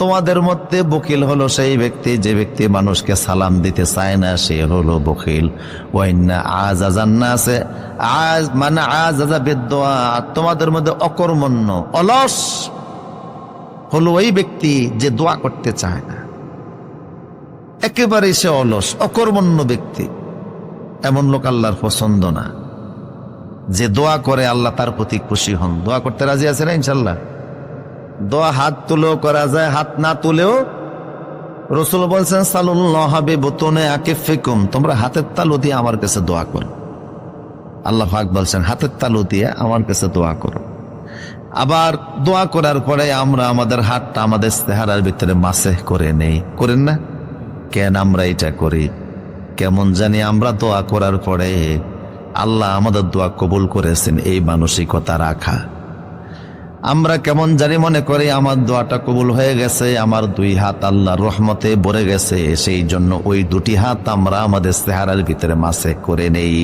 তোমাদের মধ্যে বকিল হলো সেই ব্যক্তি যে ব্যক্তি মানুষকে সালাম দিতে চায় না, সে হলো বকিল। ওয়াইন্না আজাজান্না আছে আজ মানে আজাজা বিদুয়া, তোমাদের মধ্যে অকর্মণ্য অলস হলো ওই ব্যক্তি যে দোয়া করতে চায় না, একেবারে সে অলস অকর্মণ্য ব্যক্তি। এমন লোক আল্লাহর পছন্দ না। যে দোয়া করে আল্লাহ তার প্রতি খুশি হন। দোয়া করতে রাজি আছে না ইনশাল্লাহ? দোয়া হাত তুলেও করা যায়, হাত না তুলেও। রাসূল বলছেন সাল্লাল্লাহু বিবুতুনি আকিফিকুম, তোমরা হাতের তালু দিয়ে আমার কাছে দোয়া করো। আল্লাহ পাক বলছেন হাতের তালু দিয়ে আমার কাছে দোয়া করো। আবার দোয়া করার পরে আমরা আমাদের হাতটা আমাদের চেহারার ভিতরে মাসেহ করে নেই, করেন না? কেন আমরা এটা করি? কেমন জানি আমরা দোয়া করার পরে আল্লাহ আমাদের দোয়া কবুল করেছেন এই মানসিকতা রাখা। আমরা কেমন জানি মনে করি আমার দোয়াটা কবুল হয়ে গেছে, আমার দুই হাত আল্লাহর রহমতে ভরে গেছে, সেই জন্য ওই দুটি হাত আমরা আমাদের চেহারার ভিতরে মাসেহ করে নেই।